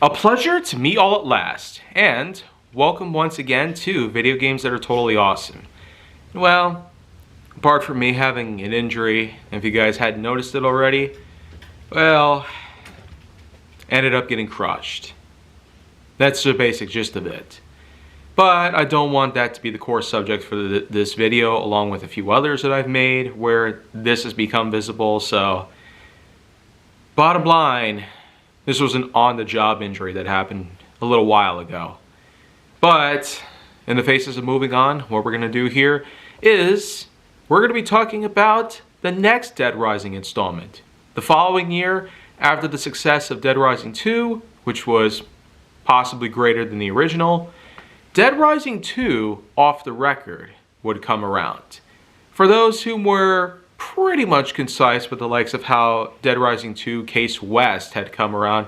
A pleasure to meet all at last, and welcome once again to Video Games That Are Totally Awesome. Well, apart from me having an injury, if you guys hadn't noticed it already, well, ended up getting crushed. That's the basic gist of it. But I don't want that to be the core subject for this video, along with a few others that I've made where this has become visible, so bottom line, this was an on-the-job injury that happened a little while ago. But in the faces of moving on, what we're going to do here is we're going to be talking about the next Dead Rising installment. The following year, after the success of Dead Rising 2, which was possibly greater than the original, Dead Rising 2 Off the Record would come around. For those who were pretty much concise with the likes of how Dead Rising 2 Case West had come around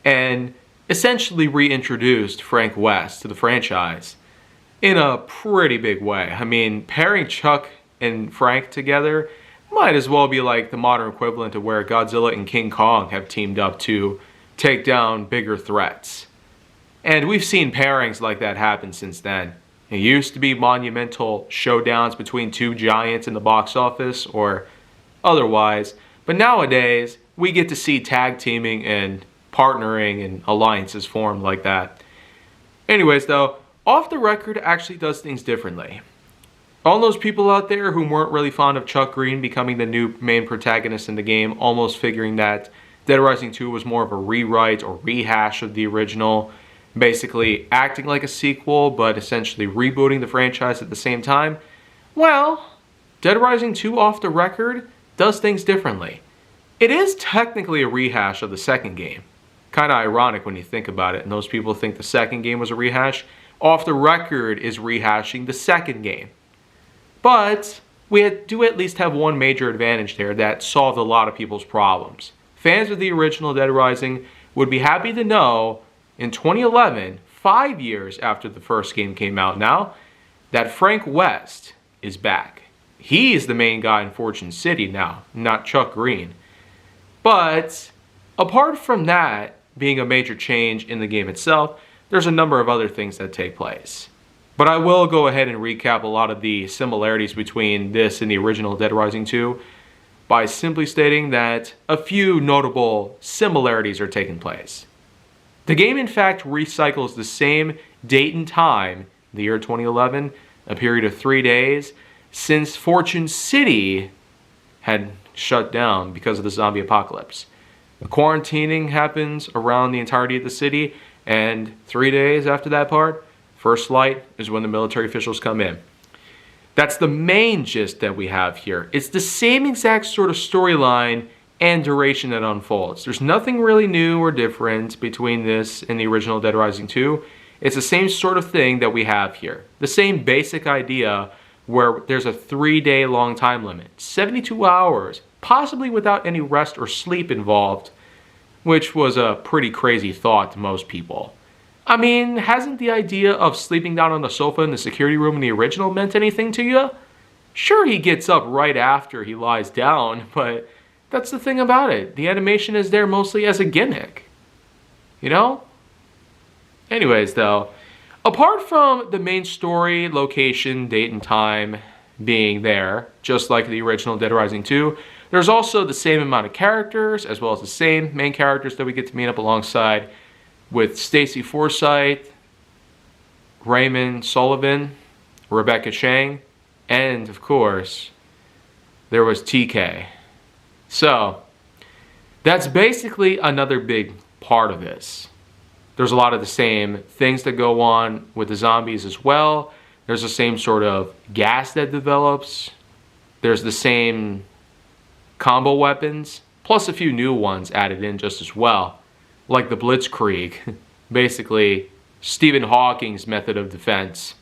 and essentially reintroduced Frank West to the franchise in a pretty big way. I mean, pairing Chuck and Frank together might as well be like the modern equivalent of where Godzilla and King Kong have teamed up to take down bigger threats. And we've seen pairings like that happen since then. It used to be monumental showdowns between two giants in the box office or otherwise, but nowadays we get to see tag teaming and partnering and alliances formed like that. Anyways though, Off the Record actually does things differently. All those people out there who weren't really fond of Chuck Green becoming the new main protagonist in the game, almost figuring that Dead Rising 2 was more of a rewrite or rehash of the original, basically acting like a sequel but essentially rebooting the franchise at the same time, well, Dead Rising 2 Off the Record does things differently. It is technically a rehash of the second game. Kind of ironic when you think about it, and those people think the second game was a rehash. Off the Record is rehashing the second game. But we do at least have one major advantage there that solved a lot of people's problems. Fans of the original Dead Rising would be happy to know in 2011, 5 years after the first game came out now, that Frank West is back. He is the main guy in Fortune City now, not Chuck Green. But apart from that being a major change in the game itself, there's a number of other things that take place. But I will go ahead and recap a lot of the similarities between this and the original Dead Rising 2 by simply stating that a few notable similarities are taking place. The game in fact recycles the same date and time, the year 2011, a period of 3 days, since Fortune City had shut down because of the zombie apocalypse. The quarantining happens around the entirety of the city, and 3 days after that part, first light is when the military officials come in. That's the main gist that we have here. It's the same exact sort of storyline and duration that unfolds. There's nothing really new or different between this and the original Dead Rising 2. It's the same sort of thing that we have here. The same basic idea where there's a 3-day long time limit. 72 hours, possibly without any rest or sleep involved, which was a pretty crazy thought to most people. I mean, hasn't the idea of sleeping down on the sofa in the security room in the original meant anything to you? Sure, he gets up right after he lies down, but that's the thing about it. The animation is there mostly as a gimmick. You know? Anyways, though, apart from the main story, location, date, and time being there, just like the original Dead Rising 2, there's also the same amount of characters, as well as the same main characters that we get to meet up alongside with Stacy Forsythe, Raymond Sullivan, Rebecca Chang, and, of course, there was TK. So, that's basically another big part of this. There's a lot of the same things that go on with the zombies as well. There's the same sort of gas that develops. There's the same combo weapons, plus a few new ones added in just as well, like the Blitzkrieg, basically Stephen Hawking's method of defense.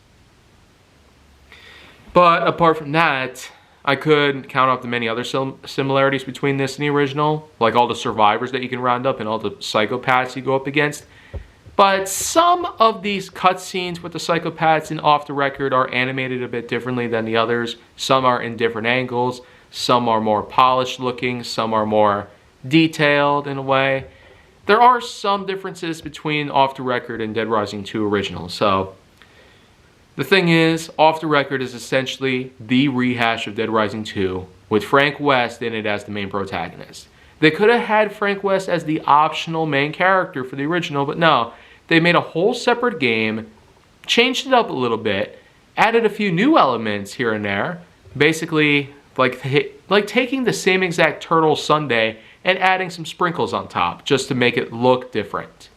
But apart from that, I could count up the many other similarities between this and the original, like all the survivors that you can round up and all the psychopaths you go up against. But some of these cutscenes with the psychopaths in Off the Record are animated a bit differently than the others. Some are in different angles, some are more polished looking, some are more detailed in a way. there are some differences between Off the Record and Dead Rising 2 original. So the thing is, Off the Record is essentially the rehash of Dead Rising 2 with Frank West in it as the main protagonist. They could have had Frank West as the optional main character for the original, but no. They made a whole separate game, changed it up a little bit, added a few new elements here and there, basically like taking the same exact Turtle Sundae and adding some sprinkles on top just to make it look different.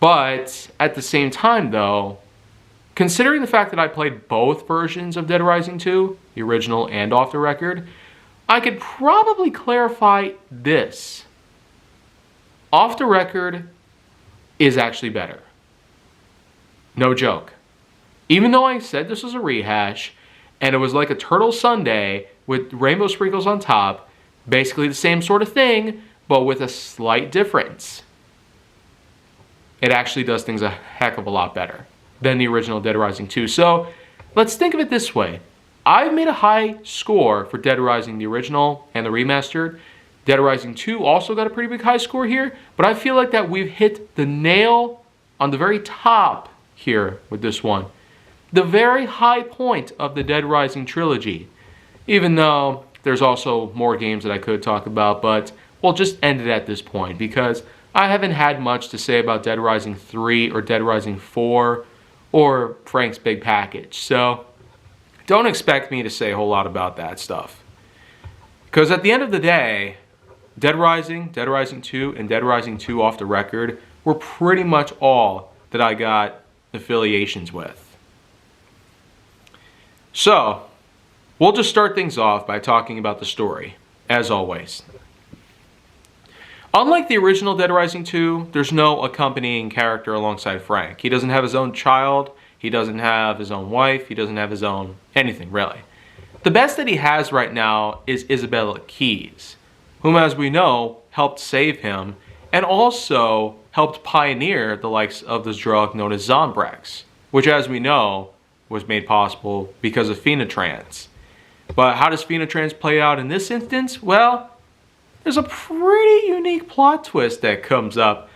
But at the same time though, considering the fact that I played both versions of Dead Rising 2, the original and Off the Record, I could probably clarify this. Off the Record is actually better. No joke. Even though I said this was a rehash, and it was like a Turtle Sundae with rainbow sprinkles on top, basically the same sort of thing, but with a slight difference. It actually does things a heck of a lot better than the original Dead Rising 2. So let's think of it this way. I've made a high score for Dead Rising the original and the remastered. Dead Rising 2 also got a pretty big high score here, but I feel like that we've hit the nail on the very top here with this one. The very high point of the Dead Rising trilogy. Even though there's also more games that I could talk about, but we'll just end it at this point because I haven't had much to say about Dead Rising 3 or Dead Rising 4 or Frank's Big Package. So don't expect me to say a whole lot about that stuff. Because at the end of the day, Dead Rising 2, and Dead Rising 2 Off the Record were pretty much all that I got affiliations with. So, we'll just start things off by talking about the story, as always. Unlike the original Dead Rising 2, there's no accompanying character alongside Frank. He doesn't have his own child, he doesn't have his own wife, he doesn't have his own anything, really. The best that he has right now is Isabella Keyes, whom, as we know, helped save him, and also helped pioneer the likes of this drug known as Zombrex, which, as we know, was made possible because of Phenatrans. But how does Phenatrans play out in this instance? Well, there's a pretty unique plot twist that comes up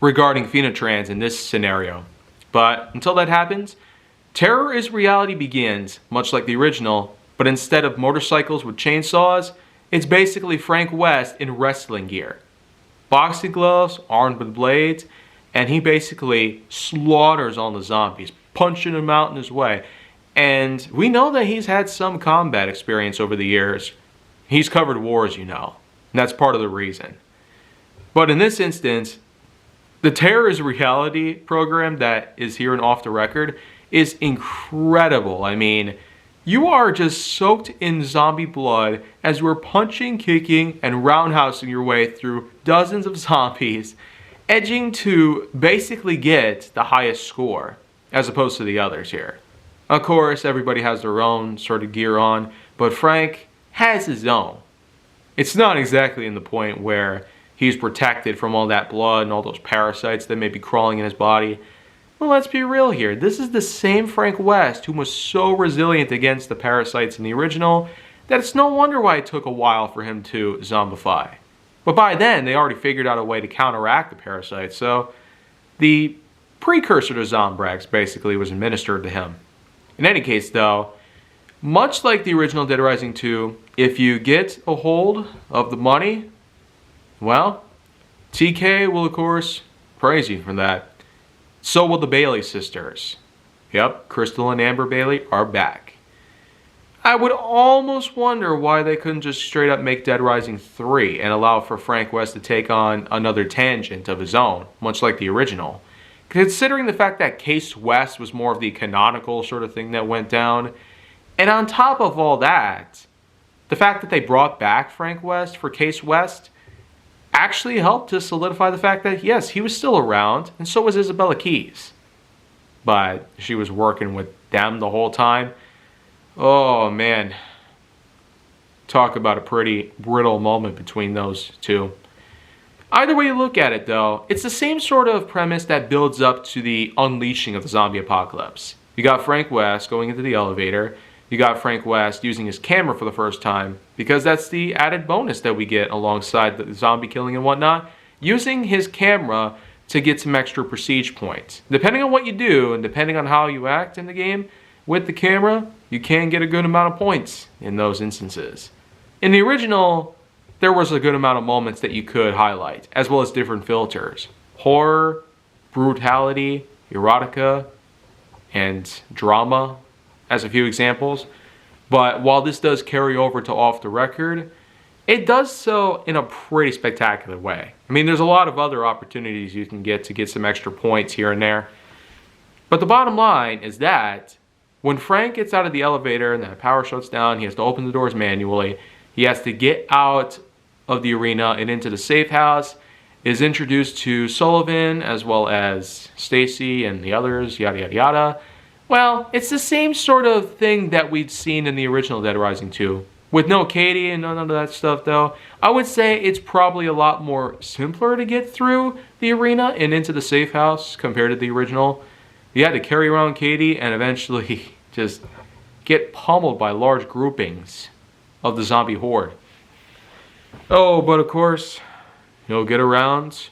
regarding Phenatrans in this scenario. But until that happens, Terror is Reality begins, much like the original, but instead of motorcycles with chainsaws, it's basically Frank West in wrestling gear. Boxing gloves, armed with blades, and he basically slaughters all the zombies, punching them out in his way. And we know that he's had some combat experience over the years. He's covered wars, you know, and that's part of the reason. But in this instance, the Terror is Reality program that is here and Off the Record is incredible. I mean, you are just soaked in zombie blood as you are punching, kicking, and roundhousing your way through dozens of zombies, edging to basically get the highest score, as opposed to the others here. Of course, everybody has their own sort of gear on, but Frank has his own. It's not exactly in the point where he's protected from all that blood and all those parasites that may be crawling in his body. Well, let's be real here. This is the same Frank West who was so resilient against the parasites in the original that it's no wonder why it took a while for him to zombify. But by then, they already figured out a way to counteract the parasites, so the precursor to Zombrex basically was administered to him. In any case, though, much like the original Dead Rising 2, if you get a hold of the money, well, TK will, of course, praise you for that. So will the Bailey sisters. Yep, Crystal and Amber Bailey are back. I would almost wonder why they couldn't just straight up make Dead Rising 3 and allow for Frank West to take on another tangent of his own, much like the original. Considering the fact that Case West was more of the canonical sort of thing that went down, and on top of all that, the fact that they brought back Frank West for Case West actually helped to solidify the fact that, yes, he was still around, and so was Isabella Keyes. But she was working with them the whole time. Oh, man. Talk about a pretty brittle moment between those two. Either way you look at it, though, it's the same sort of premise that builds up to the unleashing of the zombie apocalypse. You got Frank West going into the elevator. You got Frank West using his camera for the first time because that's the added bonus that we get alongside the zombie killing and whatnot. Using his camera to get some extra prestige points. Depending on what you do and depending on how you act in the game with the camera, you can get a good amount of points in those instances. In the original, there was a good amount of moments that you could highlight, as well as different filters. Horror, brutality, erotica, and drama as a few examples. But while this does carry over to Off the Record, it does so in a pretty spectacular way. I mean, there's a lot of other opportunities you can get to get some extra points here and there. But the bottom line is that when Frank gets out of the elevator and the power shuts down, he has to open the doors manually. He has to get out of the arena and into the safe house, is introduced to Sullivan as well as Stacy and the others, yada yada yada. Well, it's the same sort of thing that we'd seen in the original Dead Rising 2. With no Katie and none of that stuff though, I would say it's probably a lot more simpler to get through the arena and into the safe house compared to the original. You had to carry around Katie and eventually just get pummeled by large groupings of the zombie horde. Oh, but of course, you'll get around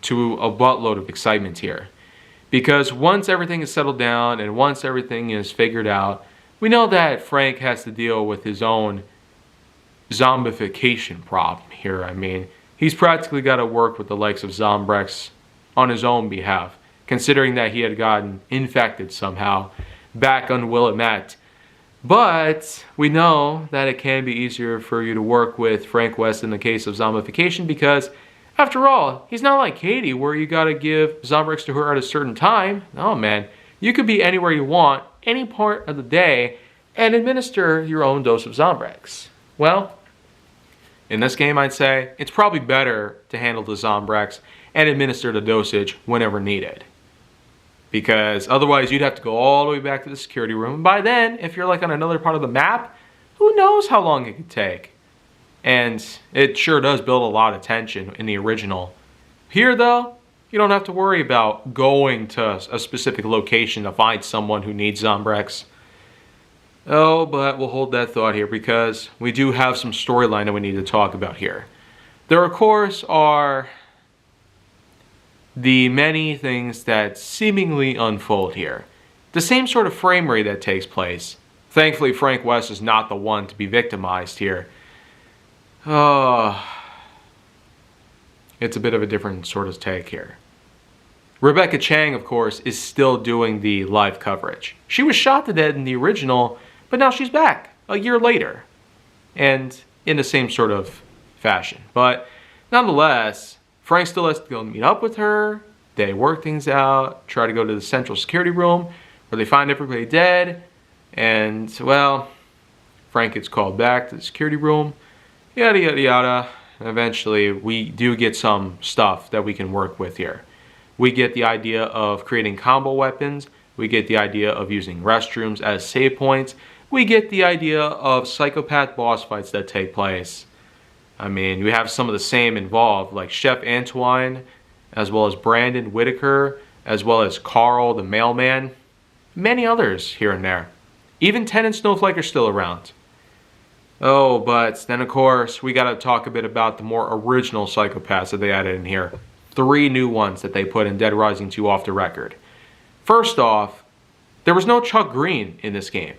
to a buttload of excitement here. Because once everything is settled down and once everything is figured out, we know that Frank has to deal with his own zombification problem here. I mean, he's practically got to work with the likes of Zombrex on his own behalf, considering that he had gotten infected somehow back on Willamette. But we know that it can be easier for you to work with Frank West in the case of zombification because, after all, he's not like Katie where you gotta give Zombrex to her at a certain time. No, man. You could be anywhere you want, any part of the day, and administer your own dose of Zombrex. Well, in this game, I'd say it's probably better to handle the Zombrex and administer the dosage whenever needed. Because otherwise, you'd have to go all the way back to the security room. And by then, if you're like on another part of the map, who knows how long it could take. And it sure does build a lot of tension in the original. Here, though, you don't have to worry about going to a specific location to find someone who needs Zombrex. Oh, but we'll hold that thought here because we do have some storyline that we need to talk about here. There, of course, are the many things that seemingly unfold here. The same sort of frame rate that takes place. Thankfully, Frank West is not the one to be victimized here. Oh, it's a bit of a different sort of take here. Rebecca Chang, of course, is still doing the live coverage. She was shot to death in the original, but now she's back a year later. And in the same sort of fashion. But nonetheless, Frank still has to go meet up with her. They work things out, try to go to the central security room where they find everybody dead. And, well, Frank gets called back to the security room. Yada, yada, yada. And eventually, we do get some stuff that we can work with here. We get the idea of creating combo weapons. We get the idea of using restrooms as save points. We get the idea of psychopath boss fights that take place. I mean, we have some of the same involved, like Chef Antoine, as well as Brandon Whitaker, as well as Carl the mailman. Many others here and there. Even Ten and Snowflake are still around. Oh, but then of course, we gotta talk a bit about the more original psychopaths that they added in here. 3 new ones that they put in Dead Rising 2 Off the Record. First off, there was no Chuck Green in this game.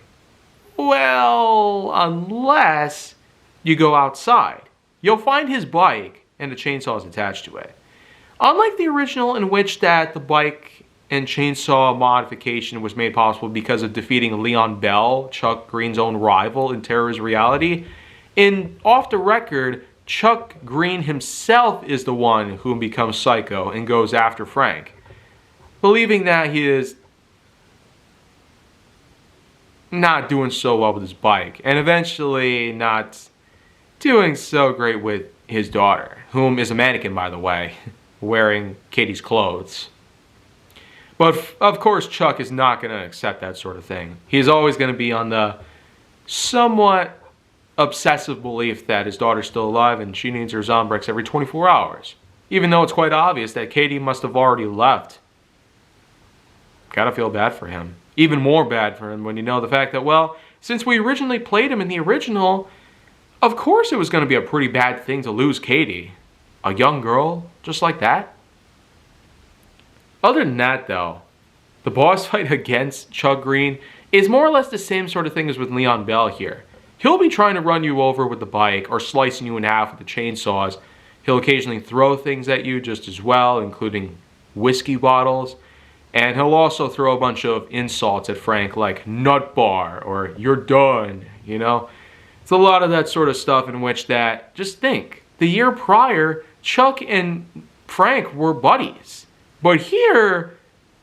Well, unless you go outside. You'll find his bike and the chainsaw is attached to it. Unlike the original in which that the bike and chainsaw modification was made possible because of defeating Leon Bell, Chuck Green's own rival in Terror's Reality, in Off the Record, Chuck Green himself is the one who becomes psycho and goes after Frank, believing that he is not doing so well with his bike, and eventually not doing so great with his daughter, whom is a mannequin, by the way, wearing Katie's clothes. But of course, Chuck is not going to accept that sort of thing. He's always going to be on the somewhat obsessive belief that his daughter's still alive and she needs her Zombrex every 24 hours. Even though it's quite obvious that Katie must have already left. Gotta feel bad for him. Even more bad for him when you know the fact that, well, since we originally played him in the original, Of course it was going to be a pretty bad thing to lose Katie. A young girl, just like that. Other than that though, the boss fight against Chuck Green is more or less the same sort of thing as with Leon Bell here. He'll be trying to run you over with the bike or slicing you in half with the chainsaws. He'll occasionally throw things at you just as well, including whiskey bottles. And he'll also throw a bunch of insults at Frank like nut bar or you're done, you know? It's a lot of that sort of stuff in which that, just think, the year prior, Chuck and Frank were buddies. But here,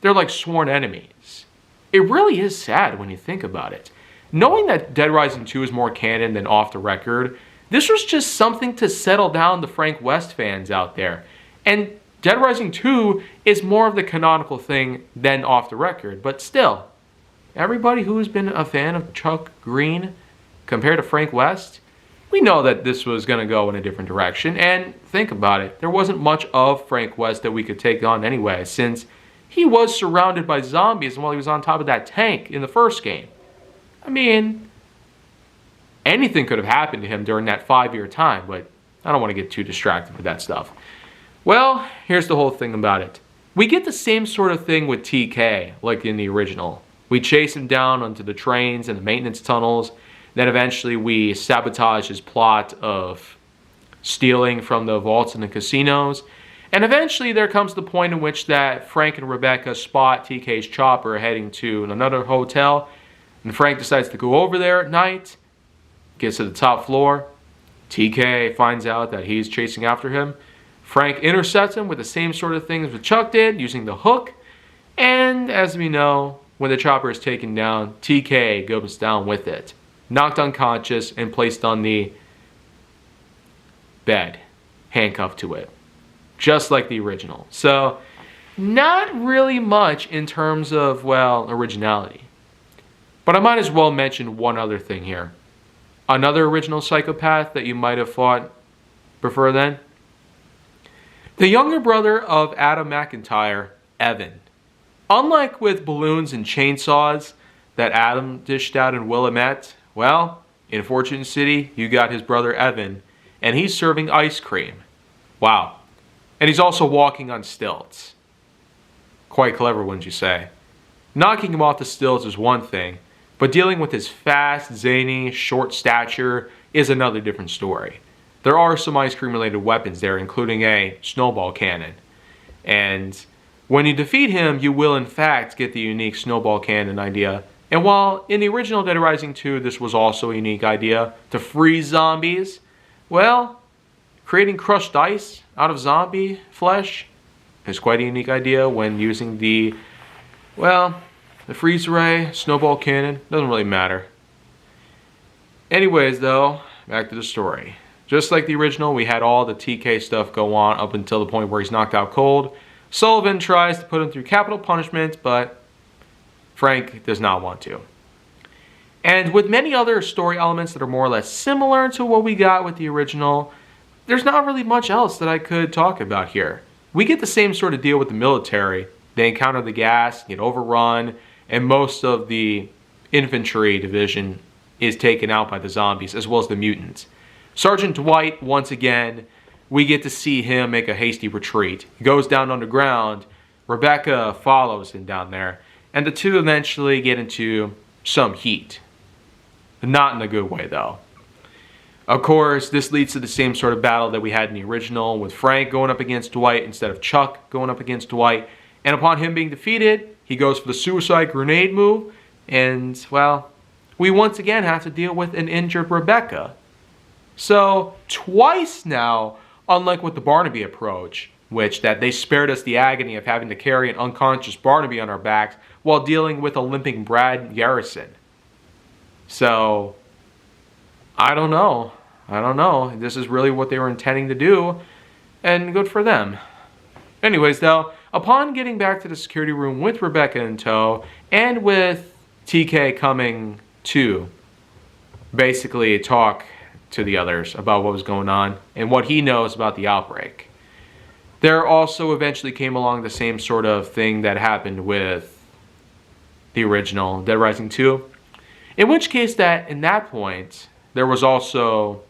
they're like sworn enemies. It really is sad when you think about it. Knowing that Dead Rising 2 is more canon than off the record, this was just something to settle down the Frank West fans out there. And Dead Rising 2 is more of the canonical thing than off the record. But still, everybody who's been a fan of Chuck Green compared to Frank West, we know that this was going to go in a different direction. And think about it, there wasn't much of Frank West that we could take on anyway, since he was surrounded by zombies while he was on top of that tank in the first game. I mean, anything could have happened to him during that 5-year time, but I don't want to get too distracted with that stuff. Well, here's the whole thing about it. We get the same sort of thing with TK, like in the original. We chase him down onto the trains and the maintenance tunnels. Then eventually we sabotage his plot of stealing from the vaults and the casinos. And eventually there comes the point in which that Frank and Rebecca spot TK's chopper heading to another hotel. And Frank decides to go over there at night, gets to the top floor. TK finds out that he's chasing after him. Frank intercepts him with the same sort of things that Chuck did, using the hook. And as we know, when the chopper is taken down, TK goes down with it, knocked unconscious and placed on the bed, handcuffed to it, just like the original. So, not really much in terms of, well, originality. But I might as well mention one other thing here. Another original psychopath that you might have prefer then? The younger brother of Adam McIntyre, Evan. Unlike with balloons and chainsaws that Adam dished out in Willamette, well, in Fortune City, you got his brother Evan, and he's serving ice cream. Wow. And he's also walking on stilts. Quite clever, wouldn't you say? Knocking him off the stilts is one thing, but dealing with his fast, zany, short stature is another different story. There are some ice cream related weapons there, including a snowball cannon. And when you defeat him, you will in fact get the unique snowball cannon idea. And while in the original Dead Rising 2 this was also a unique idea to freeze zombies, well, creating crushed ice out of zombie flesh is quite a unique idea when using the freeze ray, snowball cannon, doesn't really matter. Anyways though, back to the story. Just like the original, we had all the TK stuff go on up until the point where he's knocked out cold. Sullivan tries to put him through capital punishment, but Frank does not want to. And with many other story elements that are more or less similar to what we got with the original, there's not really much else that I could talk about here. We get the same sort of deal with the military. They encounter the gas, get overrun, and most of the infantry division is taken out by the zombies, as well as the mutants. Sergeant Dwight, once again, we get to see him make a hasty retreat. He goes down underground. Rebecca follows him down there. And the two eventually get into some heat. Not in a good way, though. Of course, this leads to the same sort of battle that we had in the original, with Frank going up against Dwight instead of Chuck going up against Dwight. And upon him being defeated, he goes for the suicide grenade move. And, well, we once again have to deal with an injured Rebecca. So, twice now, unlike with the Barnaby approach, which that they spared us the agony of having to carry an unconscious Barnaby on our backs while dealing with a limping Brad Garrison. So, I don't know. This is really what they were intending to do, and good for them. Anyways, though, upon getting back to the security room with Rebecca in tow, and with TK coming to basically talk to the others about what was going on and what he knows about the outbreak, there also eventually came along the same sort of thing that happened with the original Dead Rising 2. In which case that, in that point, there was also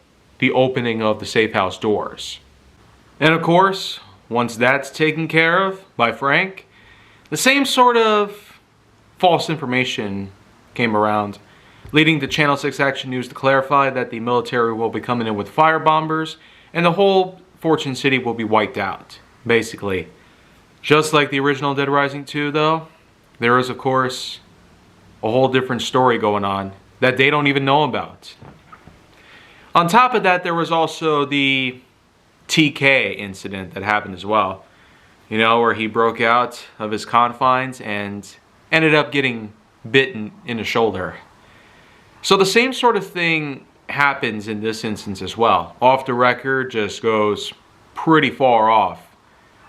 the opening of the safe house doors. And of course, once that's taken care of by Frank, the same sort of false information came around, leading to Channel 6 Action News to clarify that the military will be coming in with fire bombers and the whole Fortune City will be wiped out, basically. Just like the original Dead Rising 2 though, there is of course a whole different story going on that they don't even know about. On top of that, there was also the TK incident that happened as well. You know, where he broke out of his confines and ended up getting bitten in the shoulder. So the same sort of thing happens in this instance as well. Off the record just goes pretty far off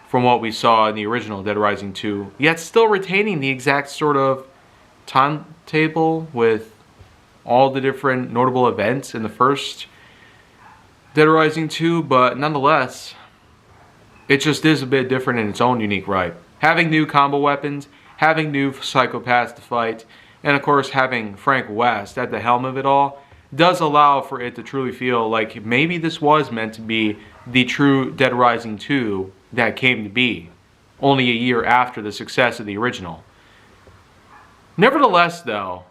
from what we saw in the original Dead Rising 2, yet still retaining the exact sort of timetable with all the different notable events in the first Dead Rising 2, but nonetheless, it just is a bit different in its own unique right. Having new combo weapons, having new psychopaths to fight, and of course having Frank West at the helm of it all does allow for it to truly feel like maybe this was meant to be the true Dead Rising 2 that came to be, only a year after the success of the original. Nevertheless though,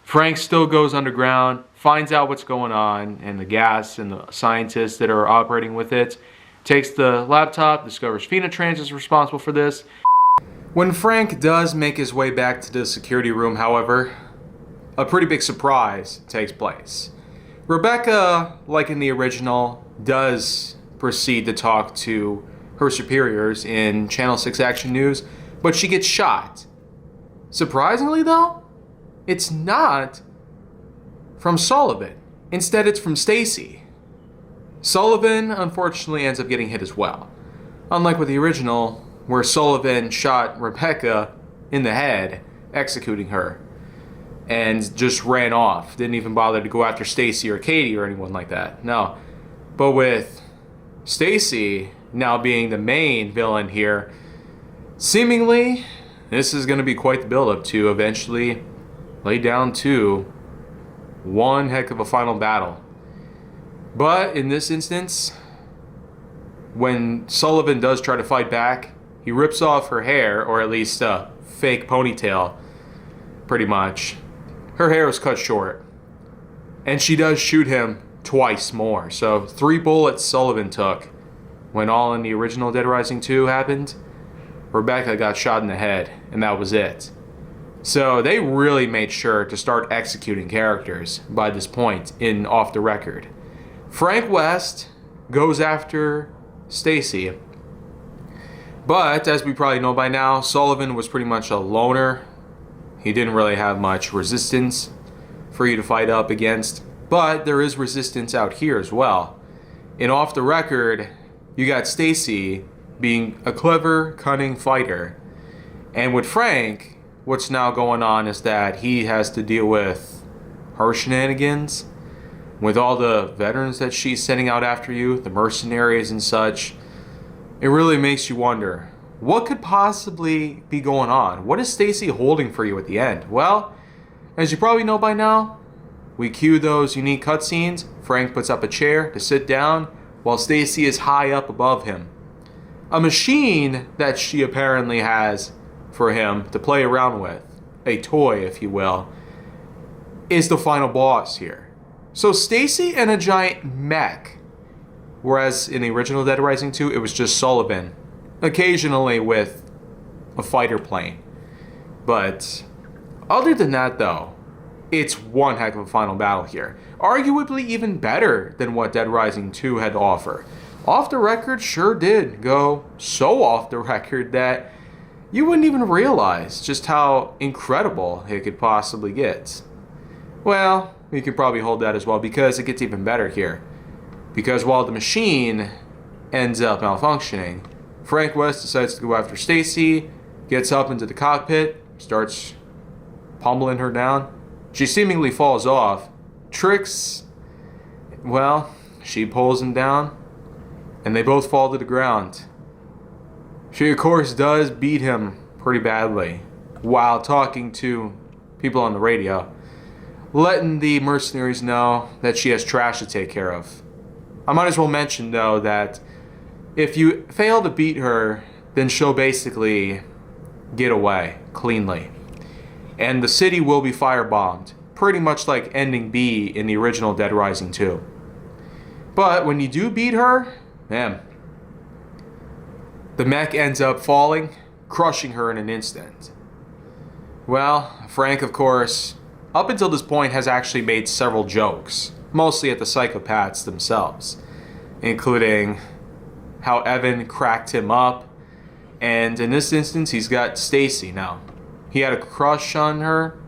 Frank still goes underground, finds out what's going on, and the gas and the scientists that are operating with it, takes the laptop, discovers Phoenix is responsible for this. When Frank does make his way back to the security room, however, a pretty big surprise takes place. Rebecca, like in the original, does proceed to talk to her superiors in Channel 6 Action News, but she gets shot. Surprisingly though, it's not from Sullivan. Instead, it's from Stacy. Sullivan, unfortunately, ends up getting hit as well. Unlike with the original, where Sullivan shot Rebecca in the head, executing her, and just ran off. Didn't even bother to go after Stacy or Katie or anyone like that. No. But with Stacy now being the main villain here, seemingly, this is going to be quite the build-up to eventually lay down to one heck of a final battle. But in this instance, when Sullivan does try to fight back, he rips off her hair, or at least a fake ponytail, pretty much. Her hair was cut short. And she does shoot him twice more. So 3 bullets Sullivan took when all in the original Dead Rising 2 happened. Rebecca got shot in the head, and that was it. So they really made sure to start executing characters by this point in Off the Record. Frank West goes after Stacy. But as we probably know by now, Sullivan was pretty much a loner. He didn't really have much resistance for you to fight up against. But there is resistance out here as well. In Off the Record, you got Stacy being a clever, cunning fighter. And with Frank, what's now going on is that he has to deal with her shenanigans, with all the veterans that she's sending out after you, the mercenaries and such. It really makes you wonder, what could possibly be going on? What is Stacy holding for you at the end? Well, as you probably know by now, we cue those unique cutscenes. Frank puts up a chair to sit down while Stacy is high up above him. A machine that she apparently has for him to play around with, a toy if you will, is the final boss here. So Stacy and a giant mech, whereas in the original Dead Rising 2 it was just Sullivan, occasionally with a fighter plane. But other than that though, it's one heck of a final battle here. Arguably even better than what Dead Rising 2 had to offer. Off the Record sure did go so off the record that you wouldn't even realize just how incredible it could possibly get. Well, you can probably hold that as well, because it gets even better here. Because while the machine ends up malfunctioning, Frank West decides to go after Stacy, gets up into the cockpit, starts pummeling her down. She seemingly falls off. Trix, well, she pulls him down, and they both fall to the ground. She, of course, does beat him pretty badly while talking to people on the radio. letting the mercenaries know that she has trash to take care of. I might as well mention, though, that if you fail to beat her, then she'll basically get away cleanly. And the city will be firebombed, pretty much like Ending B in the original Dead Rising 2. But when you do beat her, man, the mech ends up falling, crushing her in an instant. Well, Frank, of course, up until this point has actually made several jokes, mostly at the psychopaths themselves, including how Evan cracked him up, and in this instance he's got Stacy now. He had a crush on her.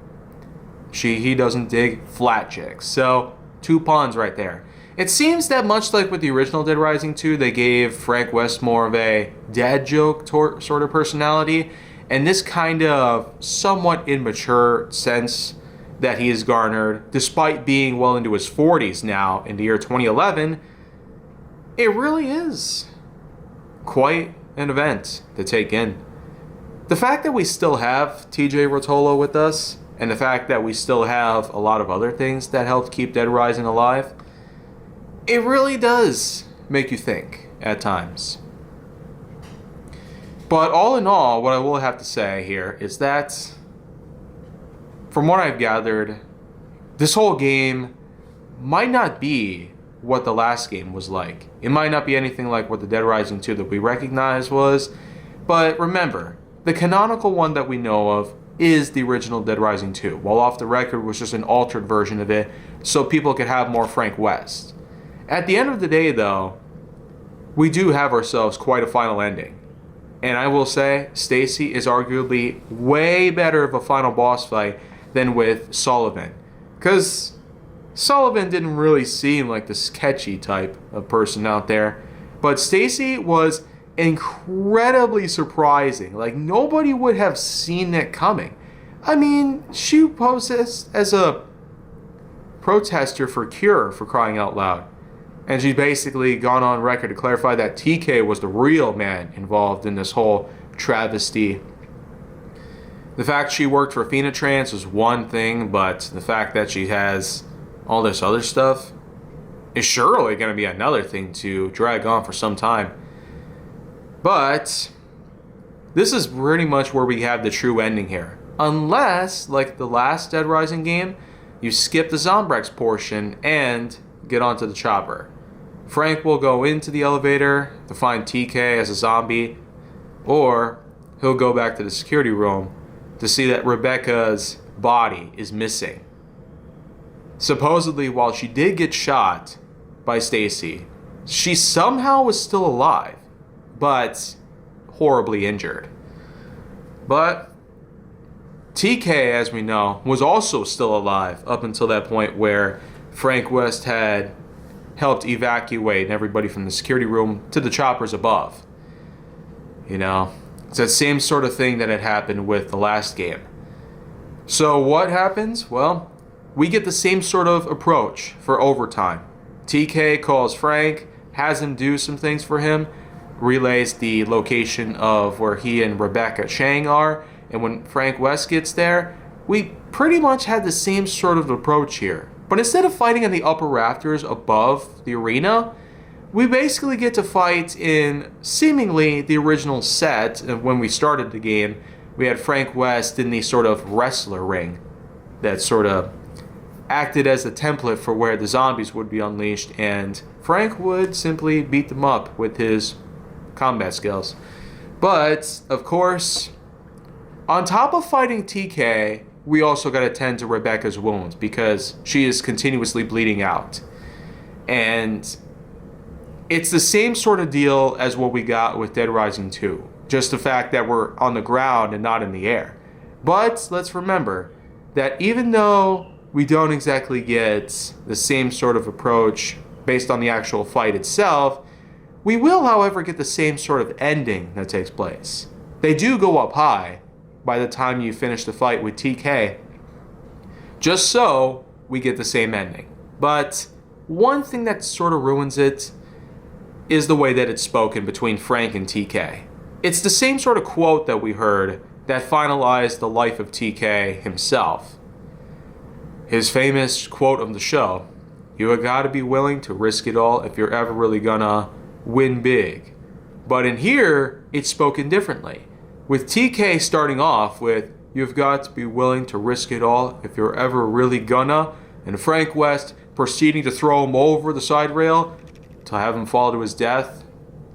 He doesn't dig flat chicks. So, 2 pawns right there. It seems that much like with the original Dead Rising 2, they gave Frank West more of a dad joke sort of personality, and this kind of somewhat immature sense that he has garnered, despite being well into his 40s now in the year 2011, it really is quite an event to take in. The fact that we still have TJ Rotolo with us, and the fact that we still have a lot of other things that helped keep Dead Rising alive, it really does make you think at times. But all in all, what I will have to say here is that, from what I've gathered, this whole game might not be what the last game was like. It might not be anything like what the Dead Rising 2 that we recognize was, but remember, the canonical one that we know of is the original Dead Rising 2, while Off the Record was just an altered version of it so people could have more Frank West. At the end of the day, though, we do have ourselves quite a final ending. And I will say, Stacy is arguably way better of a final boss fight than with Sullivan. Because Sullivan didn't really seem like the sketchy type of person out there. But Stacy was incredibly surprising. Like, nobody would have seen it coming. I mean, she poses as a protester for Cure, for crying out loud. And she's basically gone on record to clarify that TK was the real man involved in this whole travesty. The fact she worked for Phoenitrans was one thing, but the fact that she has all this other stuff is surely going to be another thing to drag on for some time. But this is pretty much where we have the true ending here. Unless, like the last Dead Rising game, you skip the Zombrex portion and get onto the chopper. Frank will go into the elevator to find TK as a zombie, or he'll go back to the security room to see that Rebecca's body is missing. Supposedly, while she did get shot by Stacy, she somehow was still alive, but horribly injured. But TK, as we know, was also still alive up until that point where Frank West had helped evacuate everybody from the security room to the choppers above. You know, it's that same sort of thing that had happened with the last game. So what happens? Well, we get the same sort of approach for overtime. TK calls Frank, has him do some things for him, relays the location of where he and Rebecca Chang are, and when Frank West gets there, we pretty much had the same sort of approach here. But instead of fighting in the upper rafters above the arena, we basically get to fight in seemingly the original set. And when we started the game, we had Frank West in the sort of wrestler ring that sort of acted as the template for where the zombies would be unleashed, and Frank would simply beat them up with his combat skills. But, of course, on top of fighting TK, we also got to tend to Rebecca's wounds because she is continuously bleeding out. And it's the same sort of deal as what we got with Dead Rising 2. Just the fact that we're on the ground and not in the air. But let's remember that even though we don't exactly get the same sort of approach based on the actual fight itself, we will, however, get the same sort of ending that takes place. They do go up high by the time you finish the fight with TK, just so we get the same ending. But one thing that sort of ruins it is the way that it's spoken between Frank and TK. It's the same sort of quote that we heard that finalized the life of TK himself. his famous quote of the show, "You gotta be willing to risk it all if you're ever really gonna win big." But in here, it's spoken differently, with TK starting off with, "You've got to be willing to risk it all if you're ever really gonna," and Frank West proceeding to throw him over the side rail to have him fall to his death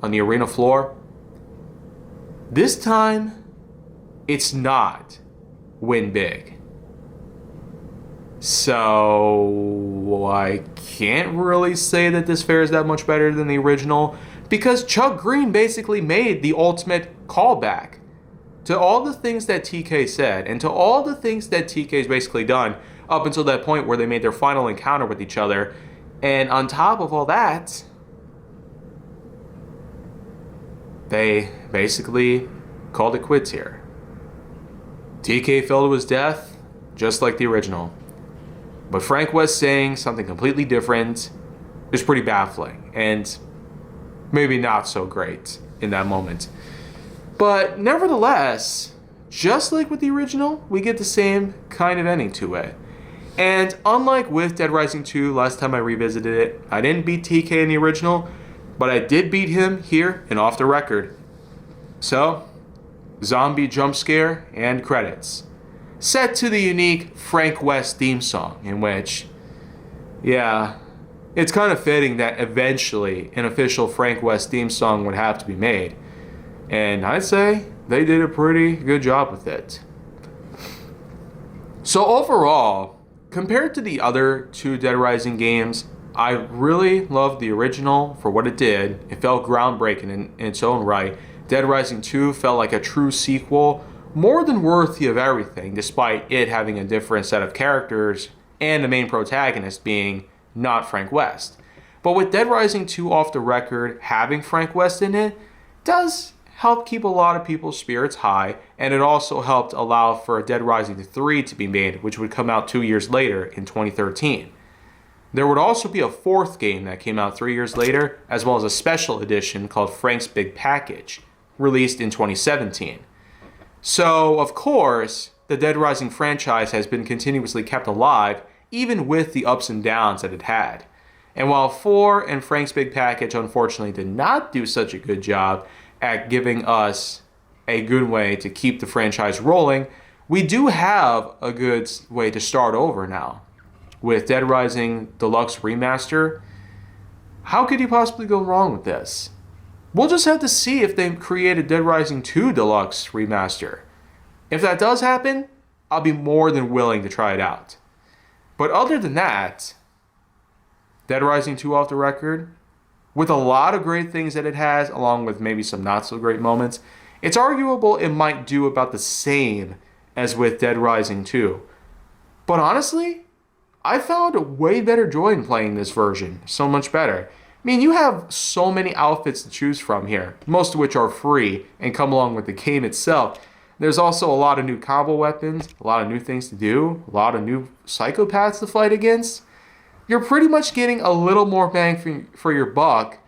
on the arena floor. This time, it's not win big. So I can't really say that this fares that much better than the original, because Chuck Green basically made the ultimate callback to all the things that TK said and to all the things that TK's basically done up until that point where they made their final encounter with each other. And on top of all that, they basically called it quits here. TK fell to his death, just like the original. But Frank West saying something completely different is pretty baffling and maybe not so great in that moment. But nevertheless, just like with the original, we get the same kind of ending to it. And unlike with Dead Rising 2, last time I revisited it, I didn't beat TK in the original, but I did beat him here and off the record. So, zombie jump scare and credits. Set to the unique Frank West theme song, in which, yeah, it's kind of fitting that eventually an official Frank West theme song would have to be made. And I'd say they did a pretty good job with it. So overall, compared to the other two Dead Rising games, I really loved the original for what it did. It felt groundbreaking in its own right. Dead Rising 2 felt like a true sequel, more than worthy of everything, despite it having a different set of characters and the main protagonist being not Frank West. But with Dead Rising 2 off the record, having Frank West in it does help keep a lot of people's spirits high, and it also helped allow for Dead Rising 3 to be made, which would come out 2 years later in 2013. There would also be a fourth game that came out 3 years later, as well as a special edition called Frank's Big Package, released in 2017. So, of course, the Dead Rising franchise has been continuously kept alive, even with the ups and downs that it had. And while 4 and Frank's Big Package unfortunately did not do such a good job at giving us a good way to keep the franchise rolling, we do have a good way to start over now. With Dead Rising Deluxe Remaster, how could you possibly go wrong with this? We'll just have to see if they create a Dead Rising 2 Deluxe Remaster. If that does happen, I'll be more than willing to try it out. But other than that, Dead Rising 2 off the record, with a lot of great things that it has, along with maybe some not so great moments, it's arguable it might do about the same as with Dead Rising 2. But honestly, I found a way better joy in playing this version, so much better. I mean, you have so many outfits to choose from here, most of which are free and come along with the game itself. There's also a lot of new combo weapons, a lot of new things to do, a lot of new psychopaths to fight against. You're pretty much getting a little more bang for your buck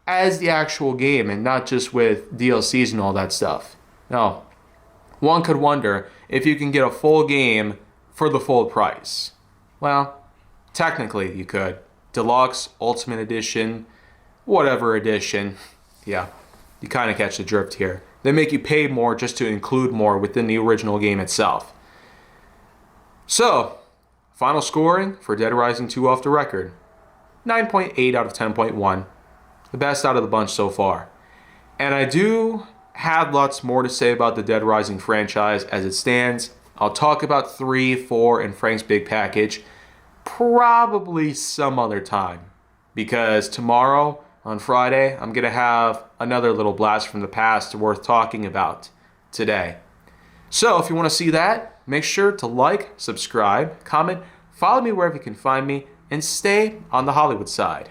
as the actual game and not just with DLCs and all that stuff. Now, one could wonder if you can get a full game for the full price. Well, technically you could. Deluxe, Ultimate Edition, whatever edition. Yeah, you kind of catch the drift here. They make you pay more just to include more within the original game itself. So, final scoring for Dead Rising 2 off the record. 9.8 out of 10.1. The best out of the bunch so far. And I do have lots more to say about the Dead Rising franchise as it stands. I'll talk about 3, 4, and Frank's Big Package probably some other time. Because tomorrow, on Friday, I'm going to have another little blast from the past worth talking about today. So if you want to see that, make sure to like, subscribe, comment, follow me wherever you can find me, and stay on the Hollywood side.